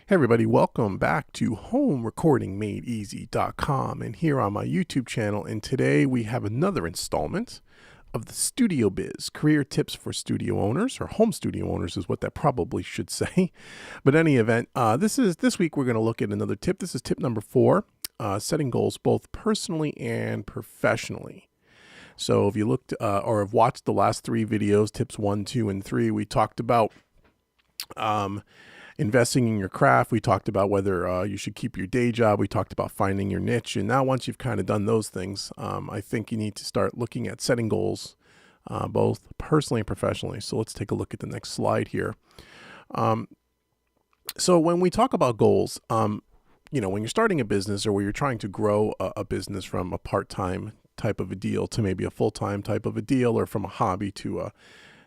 Hey everybody, welcome back to HomeRecordingMadeEasy.com and here on my YouTube channel, and today we have another installment of the Studio Biz, career tips for studio owners, or home studio owners is what that probably should say. But in any event, this week we're going to look at another tip. This is tip number 4, setting goals both personally and professionally. So if you looked or have watched the last 3 videos, tips 1, 2, and 3, we talked about investing in your craft. We talked about whether you should keep your day job. We talked about finding your niche. And now once you've kind of done those things, I think you need to start looking at setting goals, both personally and professionally. So let's take a look at the next slide here. So when we talk about goals, when you're starting a business or when you're trying to grow a business from a part-time type of a deal to maybe a full-time type of a deal, or from a hobby to a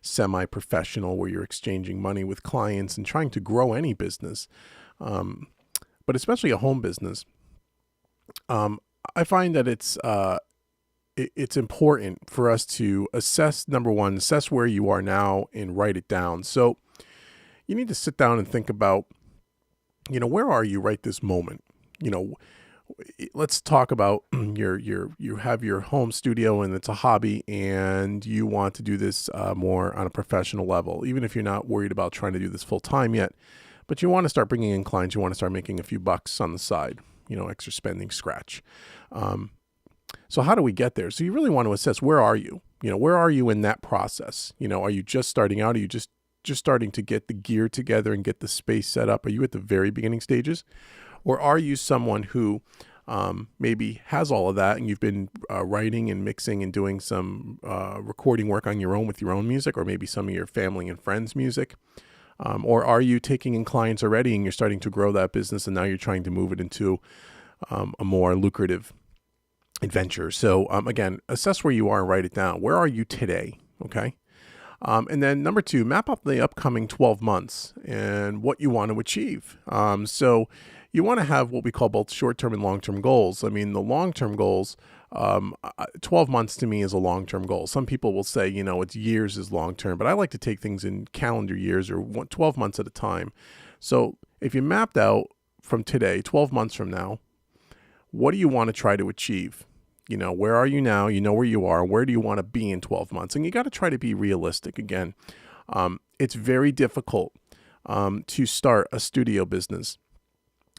semi-professional where you're exchanging money with clients and trying to grow any business, but especially a home business, I find that it's important for us to assess, number one, assess where you are now and write it down. So you need to sit down and think about, where are you right this moment? Let's talk about you have your home studio and it's a hobby and you want to do this more on a professional level, even if you're not worried about trying to do this full time yet, but you want to start bringing in clients. You want to start making a few bucks on the side, extra spending, scratch. So how do we get there? So you really want to assess, where are you? Where are you in that process? Are you just starting out? Are you just starting to get the gear together and get the space set up? Are you at the very beginning stages? Or are you someone who maybe has all of that and you've been writing and mixing and doing some recording work on your own with your own music, or maybe some of your family and friends' music? Or are you taking in clients already and you're starting to grow that business and now you're trying to move it into a more lucrative adventure? So again, assess where you are and write it down. Where are you today? Okay. And then number 2, map out the upcoming 12 months and what you want to achieve. So you want to have what we call both short-term and long-term goals. I mean, the long-term goals, 12 months to me is a long-term goal. Some people will say, it's years is long-term, but I like to take things in calendar years or 12 months at a time. So if you mapped out from today, 12 months from now, what do you want to try to achieve? Where are you now? Where you are. Where do you want to be in 12 months? And you got to try to be realistic. Again, it's very difficult to start a studio business,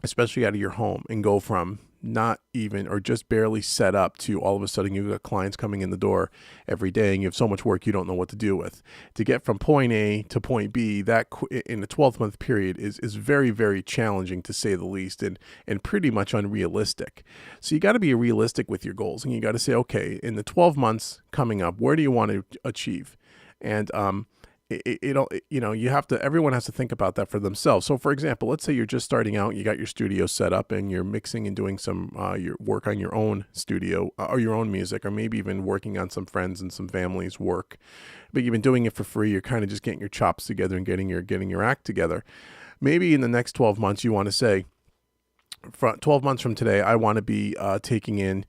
especially out of your home, and go from not even or just barely set up to all of a sudden you've got clients coming in the door every day and you have so much work you don't know what to do with. To get from point A to point B, that in a 12-month period is very, very challenging, to say the least, and pretty much unrealistic. So you got to be realistic with your goals, and you got to say, okay, in the 12 months coming up, where do you want to achieve? And everyone has to think about that for themselves. So for example, let's say you're just starting out, you got your studio set up and you're mixing and doing some your work on your own studio or your own music, or maybe even working on some friends and some family's work, but you've been doing it for free. You're kind of just getting your chops together and getting your act together. Maybe in the next 12 months, you want to say, 12 months from today, I want to be taking in,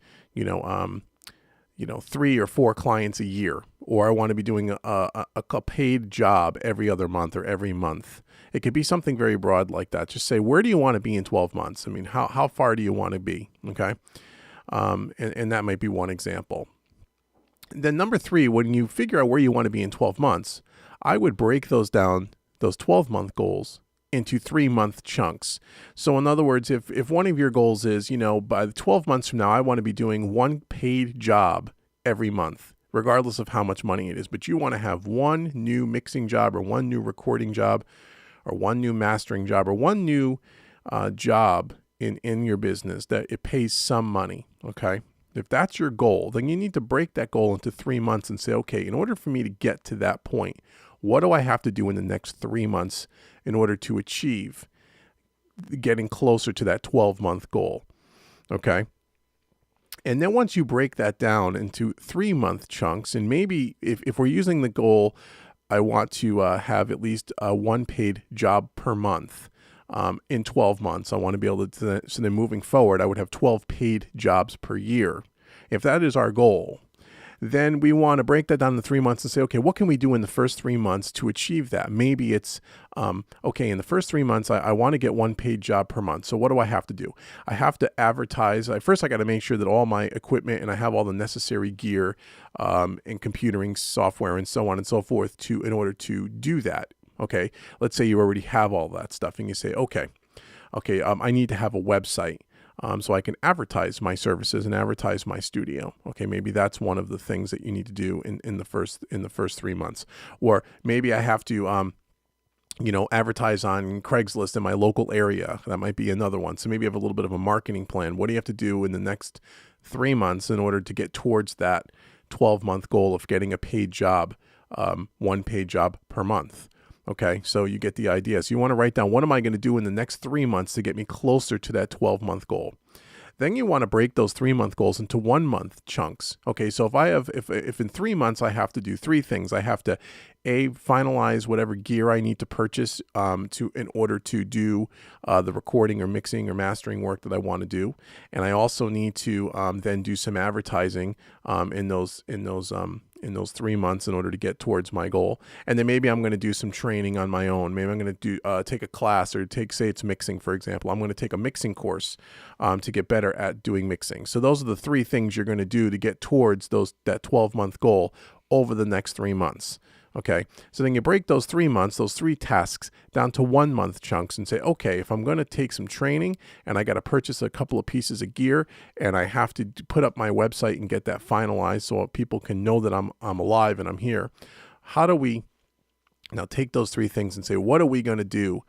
3 or 4 clients a year, or I want to be doing a paid job every other month or every month. It could be something very broad like that. Just say, where do you want to be in 12 months? I mean, how far do you want to be? Okay. And that might be one example. Then number 3, when you figure out where you want to be in 12 months, I would break those down, those 12-month goals, into 3-month chunks. So in other words, if one of your goals is, by the 12 months from now, I want to be doing 1 paid job every month, regardless of how much money it is, but you want to have 1 new mixing job or 1 new recording job or 1 new mastering job or 1 new job in your business that it pays some money. Okay. If that's your goal, then you need to break that goal into 3 months and say, okay, in order for me to get to that point, what do I have to do in the next 3 months in order to achieve getting closer to that 12-month goal? Okay. And then once you break that down into 3-month chunks, and maybe if we're using the goal, I want to have at least 1 paid job per month in 12 months. I want to be able to, so then moving forward, I would have 12 paid jobs per year. If that is our goal, Then we want to break that down into 3 months and say, okay, what can we do in the first 3 months to achieve that? Maybe it's, okay, in the first 3 months, I want to get one paid job per month. So what do I have to do? I have to advertise. First, I got to make sure that all my equipment and I have all the necessary gear and computering software and so on and so forth in order to do that. Okay, let's say you already have all that stuff and you say, okay, I need to have a website. So I can advertise my services and advertise my studio. Okay, maybe that's one of the things that you need to do in the first 3 months. Or maybe I have to advertise on Craigslist in my local area. That might be another one. So maybe you have a little bit of a marketing plan. What do you have to do in the next 3 months in order to get towards that 12-month goal of getting a paid job, one paid job per month? Okay, so you get the idea. So you want to write down, what am I going to do in the next 3 months to get me closer to that 12-month goal? Then you want to break those 3-month goals into 1-month chunks. Okay, so if in 3 months I have to do 3 things, I have to finalize whatever gear I need to purchase in order to do the recording or mixing or mastering work that I want to do, and I also need to then do some advertising in those 3 months in order to get towards my goal. And then maybe I'm going to do some training on my own. Maybe I'm going to take a class or say it's mixing, for example. I'm going to take a mixing course to get better at doing mixing. So those are the 3 things you're going to do to get towards that 12-month goal over the next 3 months. Okay, so then you break those 3 months, those 3 tasks down to 1-month chunks and say, okay, if I'm going to take some training and I got to purchase a couple of pieces of gear and I have to put up my website and get that finalized so people can know that I'm alive and I'm here. How do we now take those 3 things and say, what are we going to do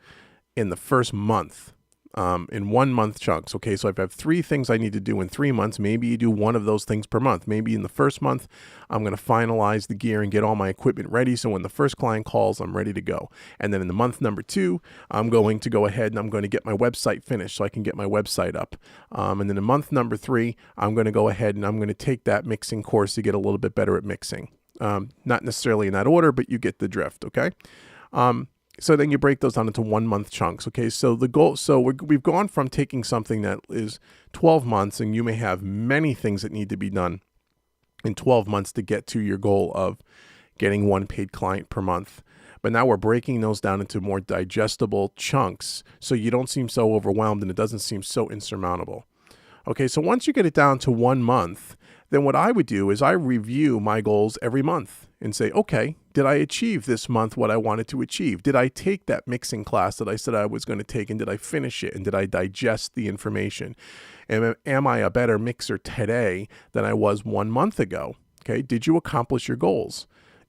in the first month? In 1-month chunks. Okay, so if I have 3 things I need to do in 3 months, maybe you do one of those things per month. Maybe in the first month, I'm going to finalize the gear and get all my equipment ready. So when the first client calls, I'm ready to go. And then in the month number 2, I'm going to go ahead and I'm going to get my website finished so I can get my website up. And then in month number 3, I'm going to go ahead and I'm going to take that mixing course to get a little bit better at mixing. Not necessarily in that order, but you get the drift. Okay. So then you break those down into 1-month chunks. Okay, so the goal, we've gone from taking something that is 12 months, and you may have many things that need to be done in 12 months to get to your goal of getting one paid client per month. But now we're breaking those down into more digestible chunks so you don't seem so overwhelmed and it doesn't seem so insurmountable. Okay, so once you get it down to 1 month, then what I would do is I review my goals every month and say, okay, did I achieve this month what I wanted to achieve? Did I take that mixing class that I said I was going to take, and did I finish it? And did I digest the information? And am I a better mixer today than I was 1 month ago? Okay, did you accomplish your goals?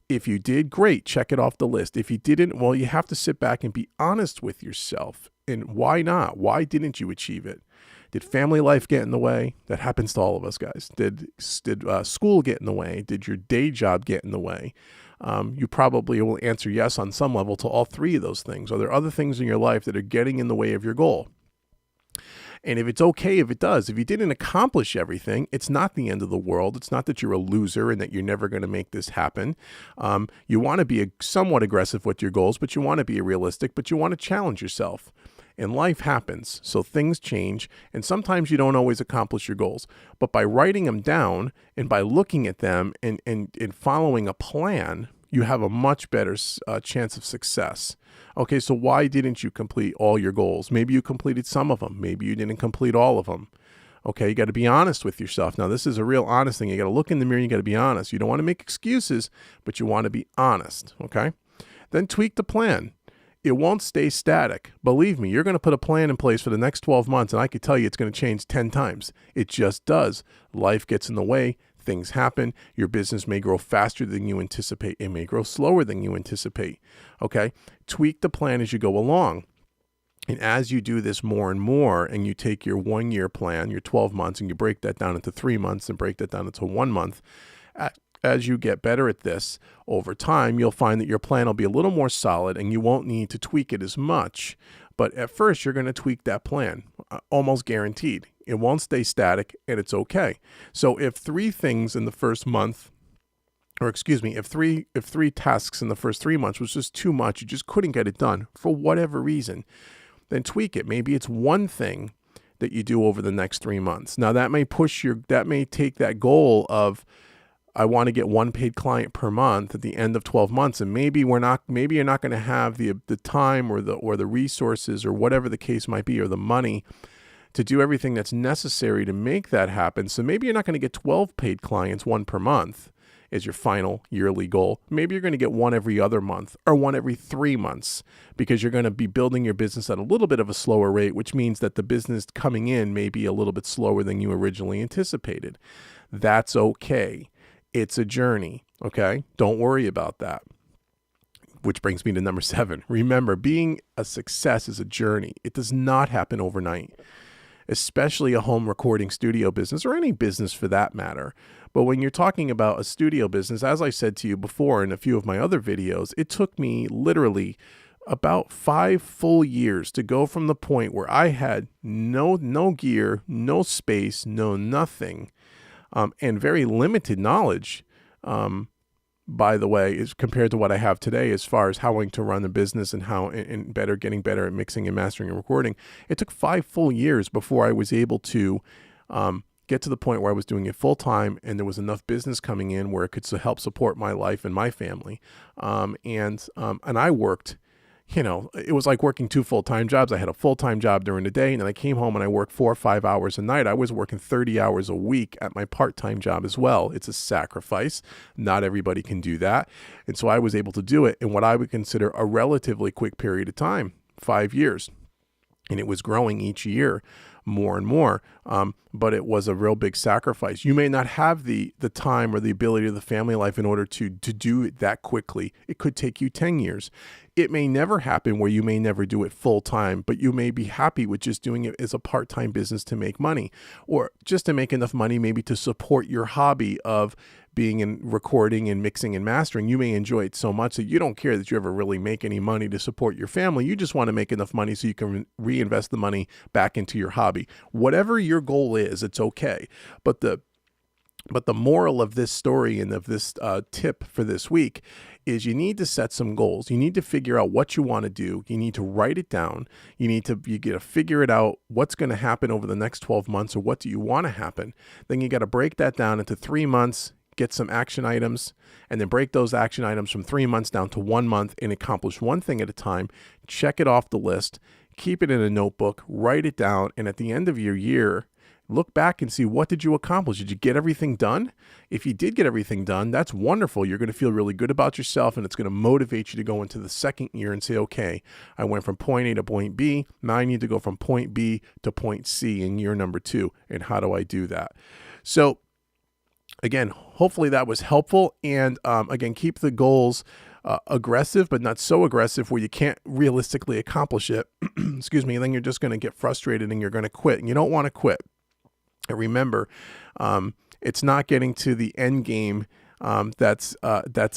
If you did, great, check it off the list. If you didn't, well, you have to sit back and be honest with yourself. And why not? Why didn't you achieve it? Did family life get in the way? That happens to all of us, guys. Did school get in the way? Did your day job get in the way? You probably will answer yes on some level to all 3 of those things. Are there other things in your life that are getting in the way of your goal? And if it's okay if it does, if you didn't accomplish everything, it's not the end of the world. It's not that you're a loser and that you're never going to make this happen. You want to be somewhat aggressive with your goals, but you want to be realistic, but you want to challenge yourself. And life happens, so things change, and sometimes you don't always accomplish your goals. But by writing them down and by looking at them and following a plan, you have a much better chance of success. Okay, so why didn't you complete all your goals? Maybe you completed some of them. Maybe you didn't complete all of them. Okay, you got to be honest with yourself. Now, this is a real honest thing. You got to look in the mirror and you got to be honest. You don't want to make excuses, but you want to be honest, okay? Then tweak the plan. It won't stay static. Believe me, you're going to put a plan in place for the next 12 months, and I can tell you it's going to change 10 times. It just does. Life gets in the way. Things happen. Your business may grow faster than you anticipate. It may grow slower than you anticipate. Okay? Tweak the plan as you go along. And as you do this more and more, and you take your 1-year plan, your 12 months, and you break that down into 3 months and break that down into 1 month, as you get better at this over time, you'll find that your plan will be a little more solid and you won't need to tweak it as much. But at first, you're going to tweak that plan, almost guaranteed. It won't stay static, and it's okay. So if 3 things in the first month, or excuse me, if three tasks in the first 3 months was just too much, you just couldn't get it done for whatever reason, then tweak it. Maybe it's 1 thing that you do over the next 3 months. Now that may take that goal of I want to get one paid client per month at the end of 12 months. And maybe you're not going to have the time or the resources or whatever the case might be, or the money to do everything that's necessary to make that happen. So maybe you're not going to get 12 paid clients, one per month is your final yearly goal. Maybe you're going to get one every other month or one every 3 months, because you're going to be building your business at a little bit of a slower rate, which means that the business coming in may be a little bit slower than you originally anticipated. That's okay. It's a journey, okay? Don't worry about that. Which brings me to number 7. Remember, being a success is a journey. It does not happen overnight, especially a home recording studio business, or any business for that matter. But when you're talking about a studio business, as I said to you before in a few of my other videos, it took me literally about 5 full years to go from the point where I had no gear, no space, no nothing, and very limited knowledge, by the way, is compared to what I have today as far as how to run a business and getting better at mixing and mastering and recording. It took 5 full years before I was able to get to the point where I was doing it full time, and there was enough business coming in where it could help support my life and my family. And I worked. It was like working 2 full-time jobs. I had a full-time job during the day, and then I came home and I worked 4 or 5 hours a night. I was working 30 hours a week at my part-time job as well. It's a sacrifice. Not everybody can do that. And so I was able to do it in what I would consider a relatively quick period of time, 5 years. And it was growing each year more and more. But it was a real big sacrifice. You may not have the time or the ability of the family life in order to do it that quickly. It could take you 10 years. It may never happen where you may never do it full time, but you may be happy with just doing it as a part-time business to make money, or just to make enough money maybe to support your hobby of being in recording and mixing and mastering. You may enjoy it so much that you don't care that you ever really make any money to support your family. You just want to make enough money so you can reinvest the money back into your hobby. Whatever your goal is, it's okay. But the moral of this story and of this tip for this week is you need to set some goals. You need to figure out what you want to do. You need to write it down. You got to figure it out, what's going to happen over the next 12 months, or what do you want to happen. Then you got to break that down into 3 months, get some action items, and then break those action items from 3 months down to 1 month and accomplish one thing at a time. Check it off the list, keep it in a notebook, write it down, and at the end of your year, look back and see, what did you accomplish? Did you get everything done? If you did get everything done, that's wonderful. You're going to feel really good about yourself, and it's going to motivate you to go into the second year and say, okay, I went from point A to point B. Now I need to go from point B to point C in year number 2. And how do I do that? So again, hopefully that was helpful. And again, keep the goals aggressive, but not so aggressive where you can't realistically accomplish it. Excuse me. And then you're just going to get frustrated and you're going to quit. And you don't want to quit. And remember, it's not getting to the end game that's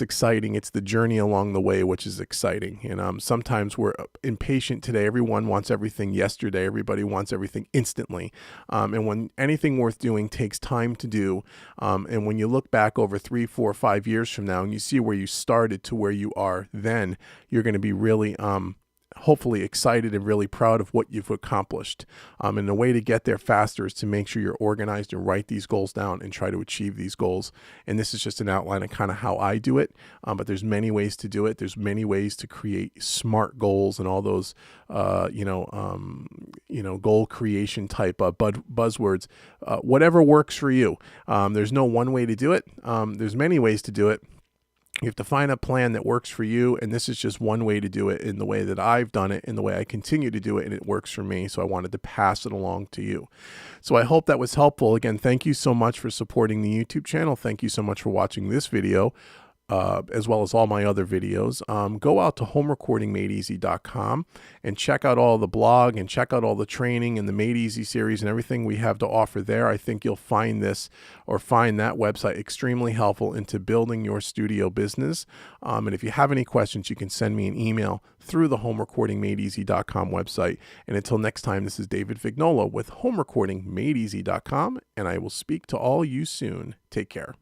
exciting. It's the journey along the way, which is exciting. And sometimes we're impatient today. Everyone wants everything yesterday. Everybody wants everything instantly. And when anything worth doing takes time to do, and when you look back over 3, 4, 5 years from now and you see where you started to where you are then, you're going to be really hopefully excited and really proud of what you've accomplished. And the way to get there faster is to make sure you're organized and write these goals down and try to achieve these goals. And this is just an outline of kind of how I do it. But there's many ways to do it. There's many ways to create SMART goals and all those, goal creation type of buzzwords, whatever works for you. There's no one way to do it. There's many ways to do it. You have to find a plan that works for you, and this is just one way to do it in the way that I've done it, in the way I continue to do it, and it works for me, so I wanted to pass it along to you. So I hope that was helpful. Again, thank you so much for supporting the YouTube channel. Thank you so much for watching this video, as well as all my other videos. Go out to homerecordingmadeeasy.com and check out all the blog and check out all the training and the Made Easy series and everything we have to offer there. I think you'll find this or find that website extremely helpful into building your studio business. And if you have any questions, you can send me an email through the homerecordingmadeeasy.com website. And until next time, this is David Vignola with homerecordingmadeeasy.com, and I will speak to all you soon. Take care.